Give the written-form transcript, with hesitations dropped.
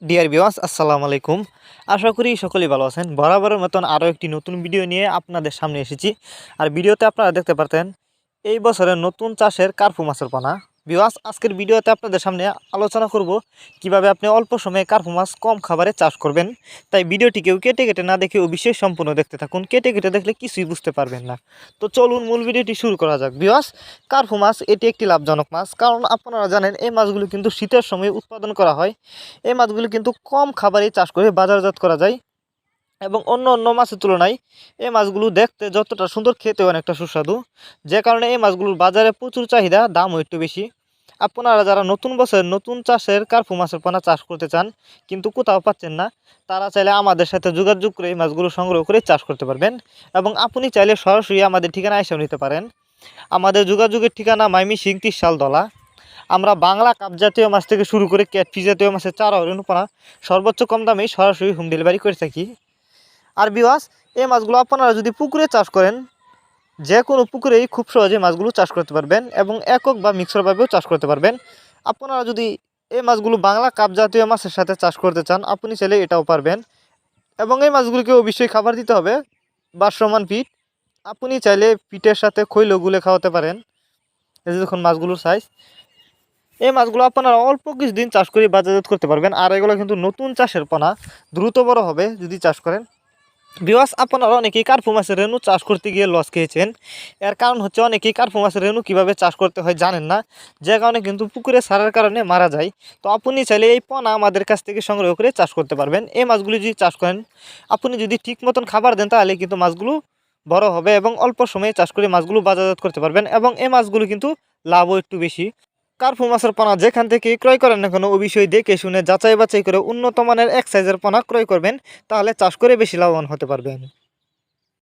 Dear viewers আসসালামু আলাইকুম। আশা করি সকলেই ভালো আছেন। বরাবরের মতন আরও একটি নতুন ভিডিও নিয়ে আপনাদের সামনে এসেছি। আর ভিডিওতে আপনারা দেখতে পারতেন এই বছরের নতুন চাষের কার্পু মাছের পোনা। ভিউয়ার্স, আজকের ভিডিওতে আপনাদের সামনে আলোচনা করব কিভাবে আপনি অল্প সময়ে কার্পু মাছ কম খাবারে চাষ করবেন। তাই ভিডিওটি কেউ কেটে কেটে না দেখে অবশ্যই সম্পূর্ণ দেখতে থাকুন। কেটে কেটে দেখলে কিছুই বুঝতে পারবেন না। তো চলুন মূল ভিডিওটি শুরু করা যাক। ভিউয়ার্স, কার্পু মাছ এটি একটি লাভজনক মাছ, কারণ আপনারা জানেন এই মাছগুলো কিন্তু শীতের সময় উৎপাদন করা হয়। এই মাছগুলো কিন্তু কম খাবারে চাষ করে বাজারজাত করা যায় এবং অন্য অন্য মাছের তুলনায় এই মাছগুলো দেখতে যতটা সুন্দর, খেতে অনেকটা সুস্বাদু। যে কারণে এই মাছগুলোর বাজারে প্রচুর চাহিদা, দামও একটু বেশি। আপনারা যারা নতুন বছর নতুন চাষের কার্পু মাছের পোনা চাষ করতে চান কিন্তু কোথাও পাচ্ছেন না, তারা চাইলে আমাদের সাথে যোগাযোগ করে এই মাছগুলো সংগ্রহ করে চাষ করতে পারবেন। এবং আপনি চাইলে সরাসরি আমাদের ঠিকানা এসেও নিতে পারেন। আমাদের যোগাযোগের ঠিকানা ময়মনসিংহ ত্রিশালদলা। আমরা বাংলা কাপ জাতীয় মাছ থেকে শুরু করে ক্যাটফিশ জাতীয় মাছের চারা অনুপানা সর্বোচ্চ কম দামেই সরাসরি হোম ডেলিভারি করে থাকি। আর ভিউয়ার্স, এই মাছগুলো আপনারা যদি পুকুরে চাষ করেন, যে কোনো পুকুরেই খুব সহজে মাছগুলো চাষ করতে পারবেন এবং একক বা মিক্সরভাবেও চাষ করতে পারবেন। আপনারা যদি এই মাছগুলো বাংলা কাপ জাতীয় মাছের সাথে চাষ করতে চান, আপনি চাইলে এটাও পারবেন। এবং এই মাছগুলোকে অবশ্যই খাবার দিতে হবে বাসমান ফিট। আপনি চাইলে পিঠের সাথে খৈল গুলে খাওয়াতে পারেন। এই যে দেখুন মাছগুলোর সাইজ। এই মাছগুলো আপনারা অল্প কিছুদিন চাষ করে বাজারজাত করতে পারবেন। আর এগুলো কিন্তু নতুন চাষের পোনা, দ্রুত বড় হবে যদি চাষ করেন। ভিউয়ার্স, আপনারা অনেকেই কার্পু মাছের রেণু চাষ করতে গিয়ে লস খেয়েছেন। এর কারণ হচ্ছে অনেকেই কার্পু মাছের রেণু কীভাবে চাষ করতে হয় জানেন না, যে কারণে কিন্তু পুকুরে ছাড়ার কারণে মারা যায়। তো আপনি চাইলে এই পোনা আমাদের কাছ থেকে সংগ্রহ করে চাষ করতে পারবেন। এই মাছগুলি যদি চাষ করেন, আপনি যদি ঠিক মতন খাবার দেন, তাহলে কিন্তু মাছগুলো বড় হবে এবং অল্প সময়ে চাষ করে মাছগুলো বাজারজাত করতে পারবেন। এবং এই মাছগুলো কিন্তু লাভও একটু বেশি। কার্পু মাছের পোনা যেখান থেকে ক্রয় করেন না কেন, অবশ্যই দেখে শুনে যাচাই বাছাই করে উন্নত মানের এক সাইজের পোনা ক্রয় করবেন, তাহলে চাষ করে বেশি লাভবান হতে পারবেন।